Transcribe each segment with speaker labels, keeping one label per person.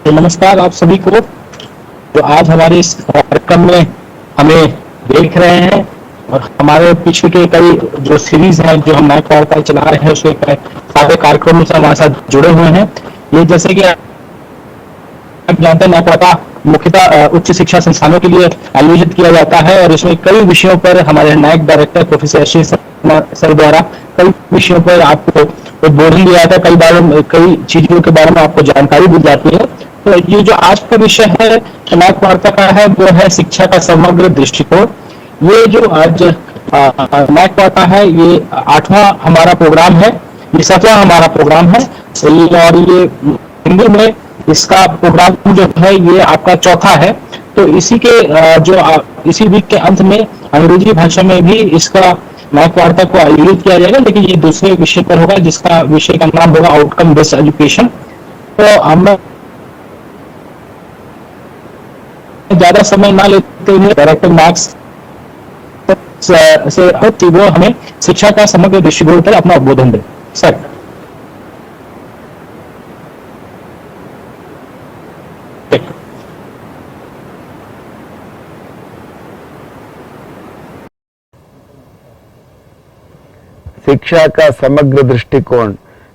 Speaker 1: तो नमस्कार आप सभी को। जो आज हमारे इस कार्यक्रम में हमें देख रहे हैं और हमारे पीछे के कई जो सीरीज हैं जो हम नए वार्ता चला रहे हैं उसके सारे कार्यक्रमों से हमारे साथ जुड़े हुए हैं। ये जैसे कि आप जानते हैं नए वार्ता मुख्यतः उच्च शिक्षा संस्थानों के लिए आयोजित किया जाता है और इसमें कई विषयों पर हमारे नायक director professor Ashish Sharma sir द्वारा कई विषयों पर आपको उद्बोधन दिया जाता है। कई बार कई चीजों के बारे में आपको जानकारी दी जाती है। तो ये जो आज का विषय है नायक वार्ता का है वो है शिक्षा का समग्र दृष्टिकोण। ये जो आज नायक वार्ता है ये 8वां हमारा प्रोग्राम है, ये 7वां हमारा प्रोग्राम है और ये हिंदी में इसका प्रोग्राम जो है ये आपका चौथा है। तो इसी के इसी वीक के अंत में अंग्रेजी भाषा में भी इसका नायक वार्ता को आयोजित किया जाएगा, लेकिन ये दूसरे विषय पर होगा जिसका विषय का नाम होगा आउटकम बेस्ड एजुकेशन। तो हम ज्यादा समय ना लेते हुए डायरेक्टर मार्क्स से वो हमें शिक्षा का समग्र दृष्टिकोण पर अपना उद्बोधन दे। सर
Speaker 2: शिक्षा का समग्र दृष्टिकोण।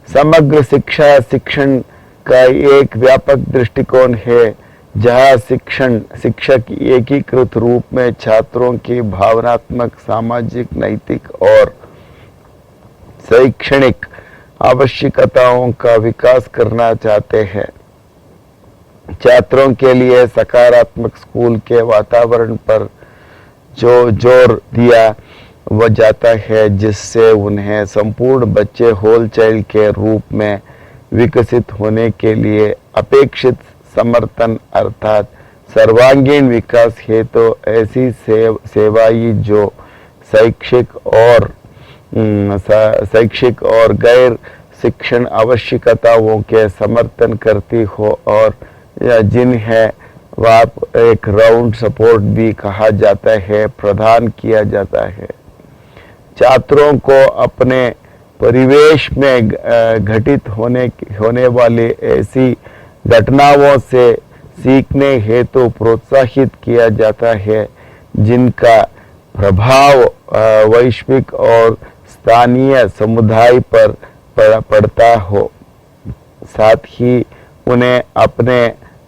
Speaker 2: समग्र शिक्षा शिक्षण का एक व्यापक दृष्टिकोण है जहाँ शिक्षक एकीकृत रूप में छात्रों की भावनात्मक, सामाजिक, नैतिक और शैक्षणिक आवश्यकताओं का विकास करना चाहते हैं। छात्रों के लिए सकारात्मक स्कूल के वातावरण पर जो जोर दिया वह जाता है जिससे उन्हें संपूर्ण बच्चे होल चाइल्ड के रूप में विकसित होने के लिए अपेक्षित समर्थन अर्थात सर्वांगीण विकास हेतु तो ऐसी सेवाएं जो शैक्षिक और गैर शिक्षण आवश्यकताओं के समर्थन करती हो और जिन्हें एक राउंड सपोर्ट भी कहा जाता है प्रदान किया जाता है। छात्रों को अपने परिवेश में घटित होने वाली ऐसी घटनाओं से सीखने हेतु प्रोत्साहित किया जाता है जिनका प्रभाव वैश्विक और स्थानीय समुदाय पर पड़ता हो। साथ ही उन्हें अपने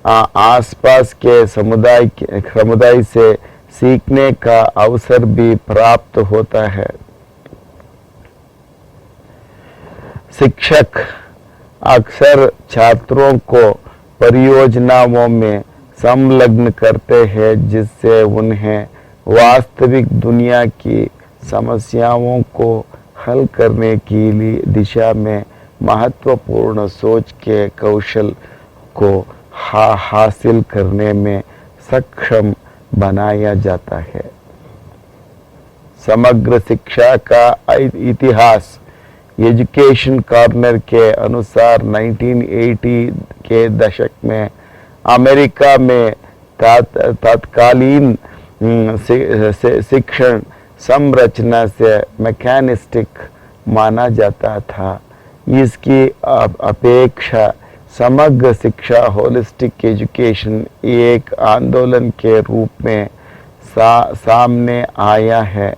Speaker 2: आसपास के समुदाय से सीखने का अवसर भी प्राप्त होता है। शिक्षक अक्सर छात्रों को परियोजनाओं में संलग्न करते हैं जिससे उन्हें वास्तविक दुनिया की समस्याओं को हल करने की दिशा में महत्वपूर्ण सोच के कौशल को हासिल करने में सक्षम बनाया जाता है। समग्र शिक्षा का इतिहास। एजुकेशन कॉर्नर के अनुसार 1980 के दशक में अमेरिका में तत्कालीन शिक्षण संरचना से मैकेनिस्टिक माना जाता था। इसकी अपेक्षा समग्र शिक्षा होलिस्टिक एजुकेशन एक आंदोलन के रूप में सामने आया है।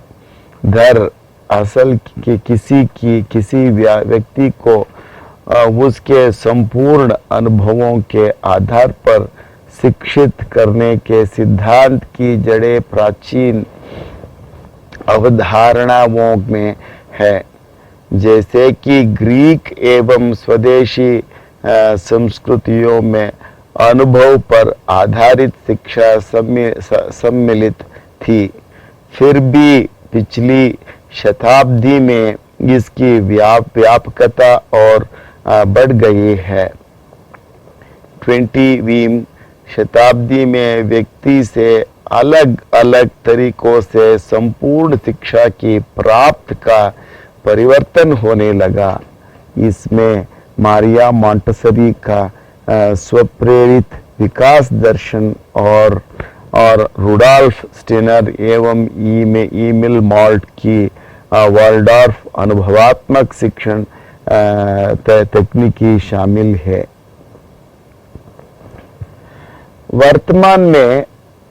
Speaker 2: दरअसल किसी व्यक्ति को उसके संपूर्ण अनुभवों के आधार पर शिक्षित करने के सिद्धांत की जड़ें प्राचीन अवधारणाओं में है, जैसे कि ग्रीक एवं स्वदेशी संस्कृतियों में अनुभव पर आधारित शिक्षा सम्मिलित थी। फिर भी पिछली शताब्दी में इसकी व्यापकता और बढ़ गई है। 20वीं शताब्दी में व्यक्ति से अलग अलग तरीकों से संपूर्ण शिक्षा की प्राप्त का परिवर्तन होने लगा। इसमें मारिया मॉन्टेसरी का स्वप्रेरित विकास दर्शन और रुडोल्फ स्टेनर एवं ईमिल मॉल्ट की वाल्डॉर्फ अनुभवात्मक शिक्षण तकनीकी शामिल है। वर्तमान में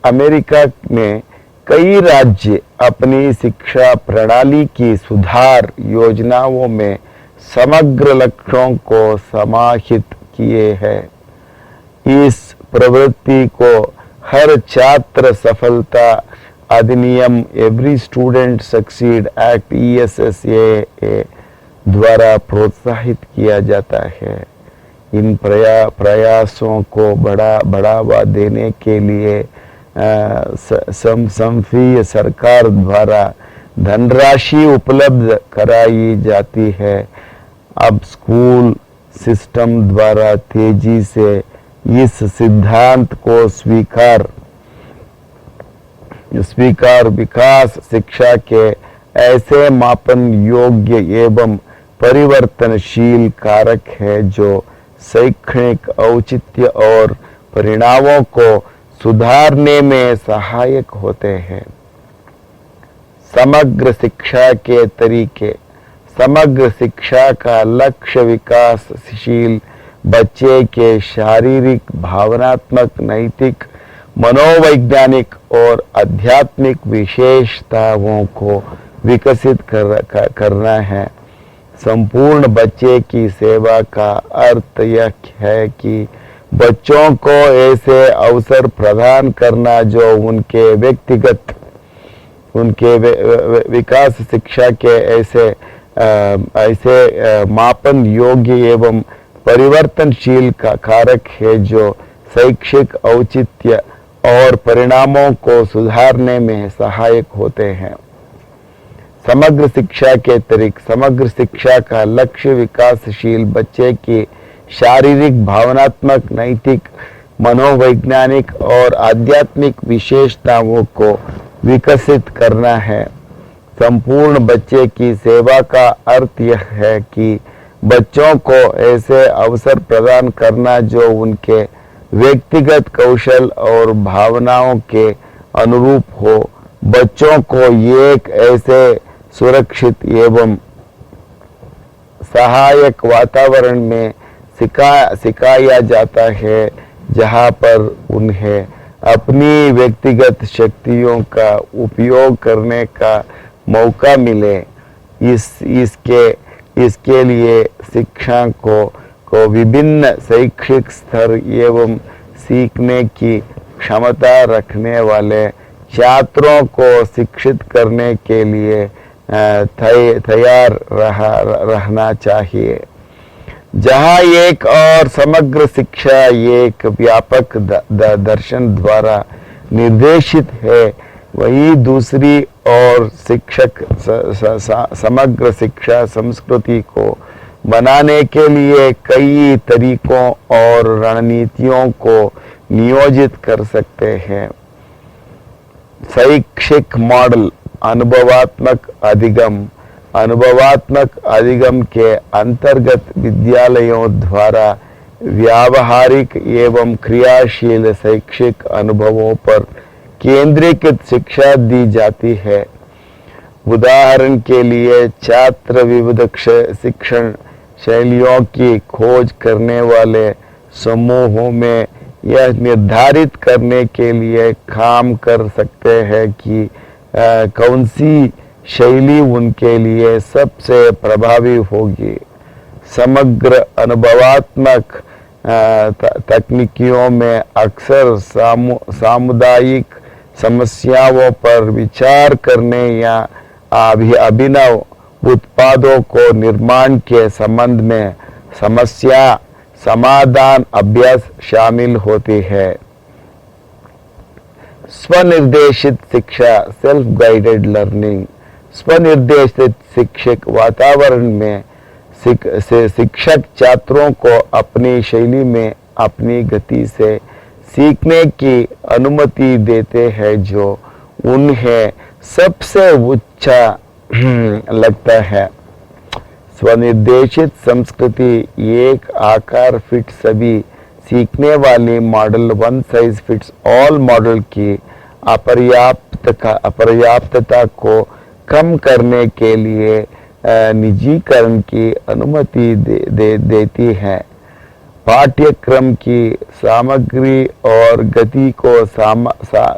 Speaker 2: अमेरिका में कई राज्य अपनी शिक्षा प्रणाली की सुधार योजनाओं में समग्र लक्ष्यों को समाहित किए हैं। इस प्रवृत्ति को हर छात्र सफलता अधिनियम every student succeed act ESSA द्वारा प्रोत्साहित किया जाता है। इन प्रयासों को बढ़ावा देने के लिए संघीय सरकार द्वारा धनराशि उपलब्ध कराई जाती है। अब स्कूल सिस्टम द्वारा तेजी से इस सिद्धांत को स्वीकार विकास शिक्षा के ऐसे मापन योग्य एवं परिवर्तनशील कारक है जो शैक्षणिक औचित्य और परिणामों को सुधारने में सहायक होते हैं। समग्र शिक्षा के तरीके। समग्र शिक्षा का लक्ष्य विकासशील बच्चे के शारीरिक, भावनात्मक, नैतिक, मनोवैज्ञानिक और आध्यात्मिक विशेषताओं को विकसित करना है। संपूर्ण बच्चे की सेवा का अर्थ यह है कि बच्चों को ऐसे अवसर प्रदान करना जो उनके व्यक्तिगत विकास शिक्षा के ऐसे मापन योग्य एवं परिवर्तनशील का कारक है जो शैक्षिक औचित्य और परिणामों को सुधारने में सहायक होते हैं। समग्र शिक्षा के तरीके। समग्र शिक्षा का लक्ष्य विकासशील बच्चे की शारीरिक, भावनात्मक, नैतिक, मनोवैज्ञानिक और आध्यात्मिक विशेषताओं को विकसित करना है। संपूर्ण बच्चे की सेवा का अर्थ यह है कि बच्चों को ऐसे अवसर प्रदान करना जो उनके व्यक्तिगत कौशल और भावनाओं के अनुरूप हो। बच्चों को एक ऐसे सुरक्षित एवं सहायक वातावरण में सिखाया जाता है जहां पर उन्हें अपनी व्यक्तिगत शक्तियों का उपयोग करने का मौका मिले। इसके लिए शिक्षा को विभिन्न शैक्षिक स्तर एवं सीखने की क्षमता रखने वाले छात्रों को शिक्षित करने के लिए तैयार रहना चाहिए। जहाँ एक और समग्र शिक्षा एक व्यापक दर्शन द्वारा निर्देशित है, वही दूसरी और शिक्षक समग्र शिक्षा संस्कृति को बनाने के लिए कई तरीकों और रणनीतियों को नियोजित कर सकते हैं। शैक्षिक मॉडल। अनुभवात्मक अधिगम। अनुभवात्मक अधिगम के अंतर्गत विद्यालयों द्वारा व्यावहारिक एवं क्रियाशील शैक्षिक अनुभवों पर केंद्रीकृत शिक्षा दी जाती है। उदाहरण के लिए छात्र विविध शिक्षण शैलियों की खोज करने वाले समूहों में यह निर्धारित करने के लिए काम कर सकते हैं कि कौन सी शैली उनके लिए सबसे प्रभावी होगी। समग्र अनुभवात्मक तकनीकियों में अक्सर सामुदायिक समस्याओं पर विचार करने या अभिनव उत्पादों को निर्माण के संबंध में समस्या समाधान अभ्यास शामिल होती है। स्वनिर्देशित शिक्षा। Self guided learning. स्वनिर्देशित शिक्षक वातावरण में शिक्षक छात्रों को अपनी शैली में अपनी गति से सीखने की अनुमति देते हैं जो उन्हें सबसे अच्छा लगता है। स्वनिर्देशित संस्कृति एक आकार फिट सभी सीखने वाली model one size fits all model की अपर्याप्तता को कम करने के लिए निजीकरण की अनुमति देती है। पाठ्यक्रम की सामग्री और गति को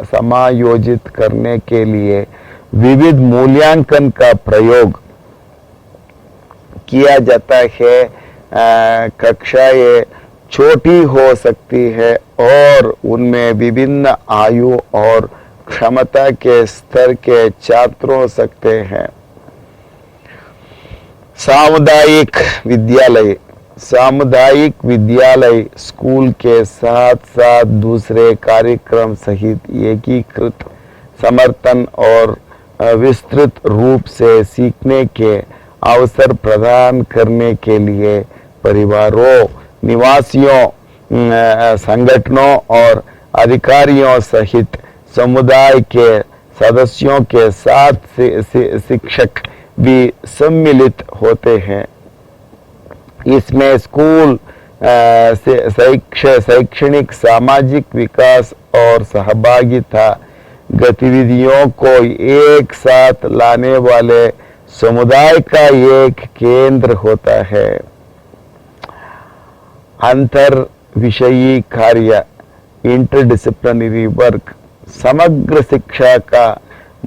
Speaker 2: समायोजित करने के लिए विविध मूल्यांकन का प्रयोग किया जाता है। कक्षाएं छोटी हो सकती है और उनमें विभिन्न आयु और क्षमता के स्तर के छात्र हो सकते हैं। सामुदायिक विद्यालय स्कूल के साथ साथ दूसरे कार्यक्रम सहित एकीकृत समर्थन और विस्तृत रूप से सीखने के अवसर प्रदान करने के लिए परिवारों, निवासियों, संगठनों और अधिकारियों सहित समुदाय के सदस्यों के साथ शिक्षक भी सम्मिलित होते हैं। इसमें स्कूल शैक्षणिक, सामाजिक विकास और सहभागिता गतिविधियों को एक साथ लाने वाले समुदाय का एक केंद्र होता है। अंतर विषयी कार्य, इंटरडिसिप्लिनरी वर्क। समग्र शिक्षा का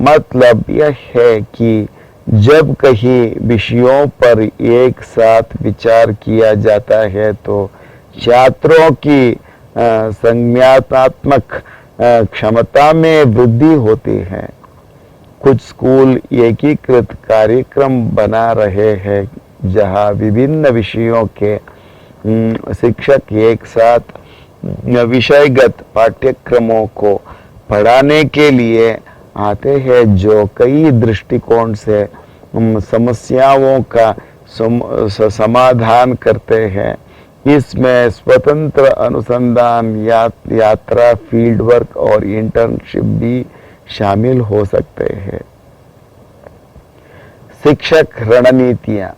Speaker 2: मतलब यह है कि जब कई विषयों पर एक साथ विचार किया जाता है तो छात्रों की संज्ञानात्मक क्षमता में वृद्धि होती है। कुछ स्कूल एकीकृत कार्यक्रम बना रहे हैं जहां विभिन्न विषयों के शिक्षक एक साथ विषयगत पाठ्यक्रमों को पढ़ाने के लिए आते हैं, जो कई दृष्टिकोण से समस्याओं का समाधान करते हैं। इसमें स्वतंत्र अनुसंधान, यात्रा, फील्ड वर्क और इंटर्नशिप भी शामिल हो सकते हैं। शिक्षक रणनीतियां।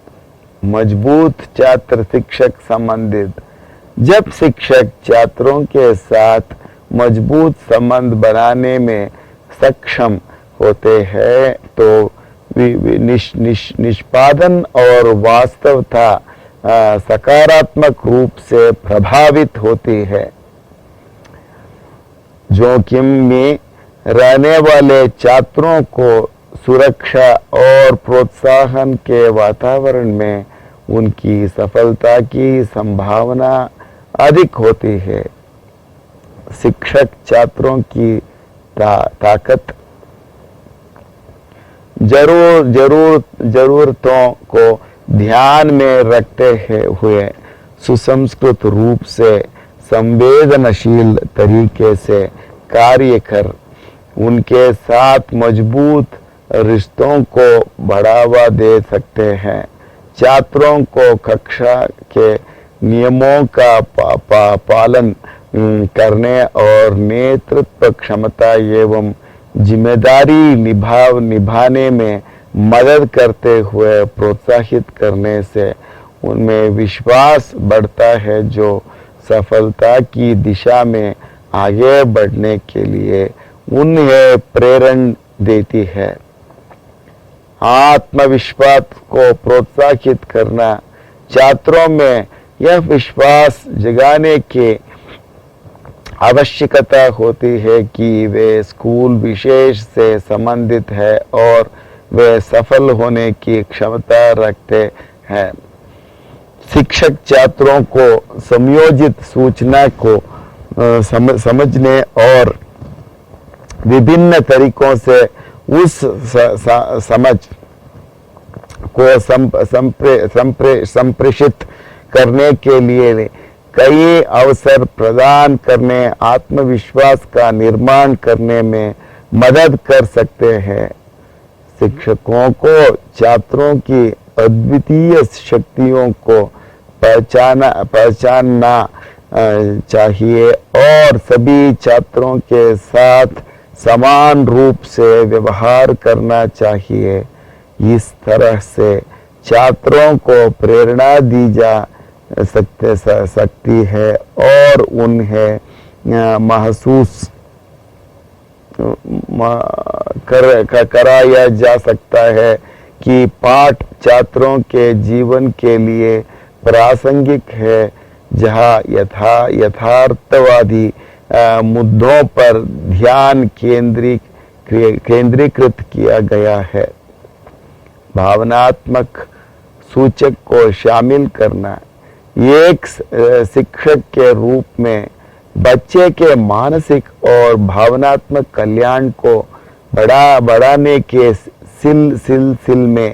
Speaker 2: मजबूत छात्र शिक्षक संबंधित। जब शिक्षक छात्रों के साथ मजबूत संबंध बनाने में सक्षम होते हैं तो निष्पादन और वास्तवता सकारात्मक रूप से प्रभावित होती है। जोखिम में रहने वाले छात्रों को सुरक्षा और प्रोत्साहन के वातावरण में उनकी सफलता की संभावना अधिक होती है। शिक्षक छात्रों की ताकत, जरूरतों को ध्यान में रखते हुए सुसंस्कृत रूप से संवेदनशील तरीके से कार्य कर उनके साथ मजबूत रिश्तों को बढ़ावा दे सकते हैं। छात्रों को कक्षा के नियमों का पालन करने और नेतृत्व क्षमता एवं जिम्मेदारी निभाने में मदद करते हुए प्रोत्साहित करने से उनमें विश्वास बढ़ता है, जो सफलता की दिशा में आगे बढ़ने के लिए उन्हें प्रेरणा देती है। आत्मविश्वास को प्रोत्साहित करना। छात्रों में यह विश्वास जगाने की आवश्यकता होती है कि वे स्कूल विशेष से संबंधित है और वे सफल होने की क्षमता रखते हैं। शिक्षक छात्रों को समयोजित सूचना को समझने और विभिन्न तरीकों से उस समझ को संप्रेषित करने के लिए कई अवसर प्रदान करने, आत्मविश्वास का निर्माण करने में मदद कर सकते हैं। शिक्षकों को छात्रों की अद्वितीय शक्तियों को पहचानना चाहिए और सभी छात्रों के साथ समान रूप से व्यवहार करना चाहिए। इस तरह से छात्रों को प्रेरणा दी जा सकती है और उन्हें महसूस कराया जा सकता है कि पाठ छात्रों के जीवन के लिए प्रासंगिक है, जहाँ यथार्थवादी मुद्दों पर ध्यान केंद्रीकृत किया गया है। भावनात्मक सूचक को शामिल करना। एक शिक्षक के रूप में बच्चे के मानसिक और भावनात्मक कल्याण को बढ़ाने के सिलसिले में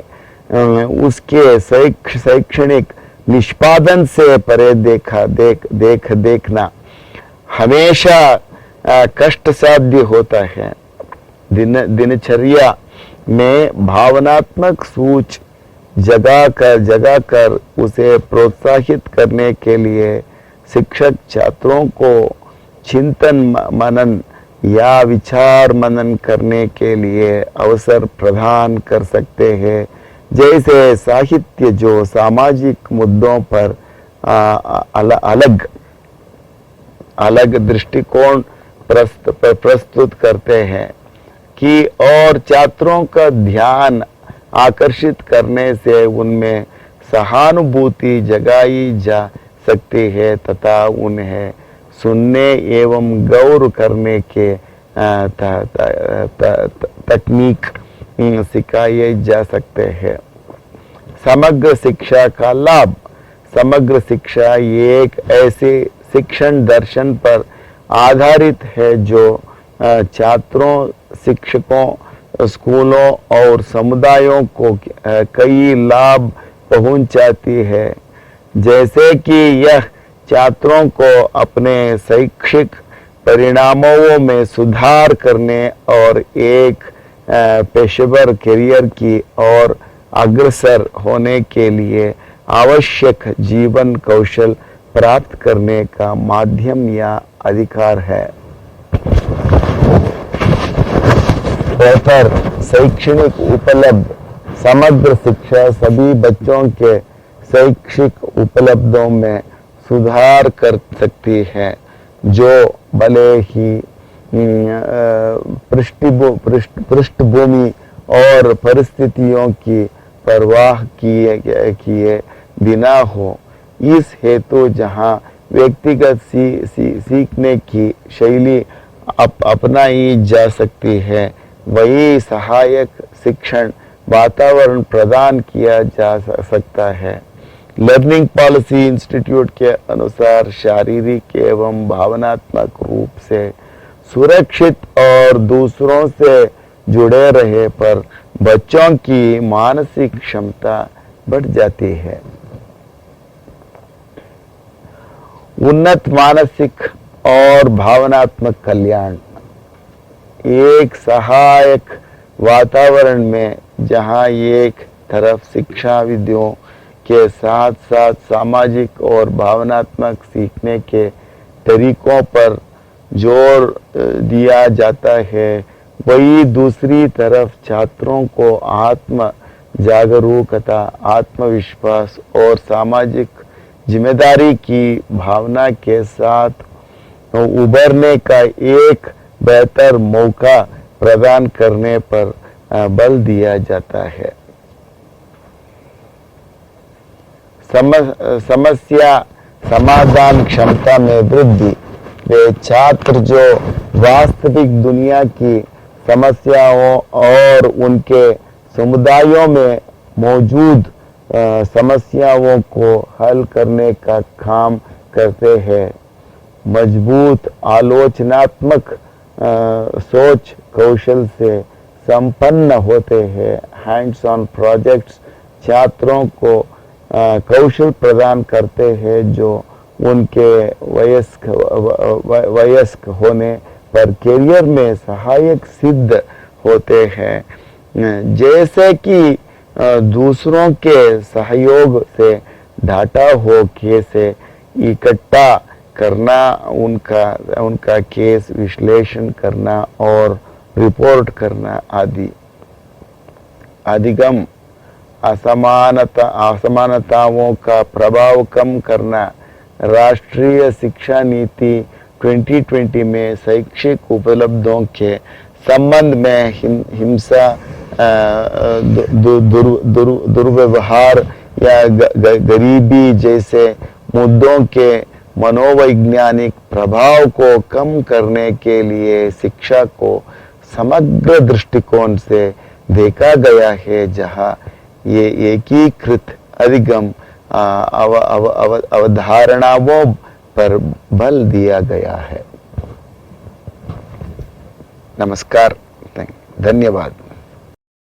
Speaker 2: उसके शैक्षणिक निष्पादन से परे देखना हमेशा कष्ट साध्य होता है। दिनचर्या में भावनात्मक सूच जगा कर उसे प्रोत्साहित करने के लिए शिक्षक छात्रों को चिंतन मनन या विचार मनन करने के लिए अवसर प्रदान कर सकते हैं, जैसे साहित्य जो सामाजिक मुद्दों पर अलग दृष्टिकोण प्रस्तुत करते हैं कि और छात्रों का ध्यान आकर्षित करने से उनमें सहानुभूति जगाई जा सकती है तथा उन्हें सुनने एवं गौर करने के तकनीक सिखाए जा सकते हैं। समग्र शिक्षा का लाभ। समग्र शिक्षा एक ऐसे शिक्षण दर्शन पर आधारित है जो छात्रों, शिक्षकों, स्कूलों और समुदायों को कई लाभ पहुंचाती है, जैसे कि यह छात्रों को अपने शैक्षिक परिणामों में सुधार करने और एक पेशेवर करियर की ओर अग्रसर होने के लिए आवश्यक जीवन कौशल प्राप्त करने का माध्यम या अधिकार है। बेहतर शैक्षणिक उपलब्ध। समग्र शिक्षा सभी बच्चों के शैक्षिक उपलब्धों में सुधार कर सकती है, जो भले ही पृष्ठभूमि और परिस्थितियों की परवाह किए बिना हो। इस हेतु जहाँ व्यक्तिगत सीखने की शैली अपनाई जा सकती है, वही सहायक शिक्षण वातावरण प्रदान किया जा सकता है। लर्निंग पॉलिसी इंस्टीट्यूट के अनुसार शारीरिक एवं भावनात्मक रूप से सुरक्षित और दूसरों से जुड़े रहे पर बच्चों की मानसिक क्षमता बढ़ जाती है। उन्नत मानसिक और भावनात्मक कल्याण। एक सहायक वातावरण में जहां एक तरफ शिक्षाविदों के साथ साथ सामाजिक और भावनात्मक सीखने के तरीकों पर जोर दिया जाता है, वही दूसरी तरफ छात्रों को आत्म जागरूकता, आत्मविश्वास और सामाजिक जिम्मेदारी की भावना के साथ उभरने का एक बेहतर मौका प्रदान करने पर बल दिया जाता है। समस्या समाधान क्षमता में वृद्धि। वे छात्र जो वास्तविक दुनिया की समस्याओं और उनके समुदायों में मौजूद समस्याओं को हल करने का काम करते हैं, मजबूत आलोचनात्मक सोच कौशल से संपन्न होते हैं। हैंड्स ऑन प्रोजेक्ट्स छात्रों को कौशल प्रदान करते हैं जो उनके वयस्क होने पर करियर में सहायक सिद्ध होते हैं, जैसे कि दूसरों के सहयोग से डाटा हो कैसे इकट्ठा करना, उनका केस विश्लेषण करना और रिपोर्ट करना आदि। अधिगम असमानताओं का प्रभाव कम करना। राष्ट्रीय शिक्षा नीति 2020 में शैक्षिक उपलब्धियों के संबंध में हिंसा, दुर्व्यवहार या गरीबी जैसे मुद्दों के मनोवैज्ञानिक प्रभाव को कम करने के लिए शिक्षा को समग्र दृष्टिकोण से देखा गया है, जहां ये एकीकृत अधिगम अवधारणाओं पर बल दिया गया है। नमस्कार, धन्यवाद।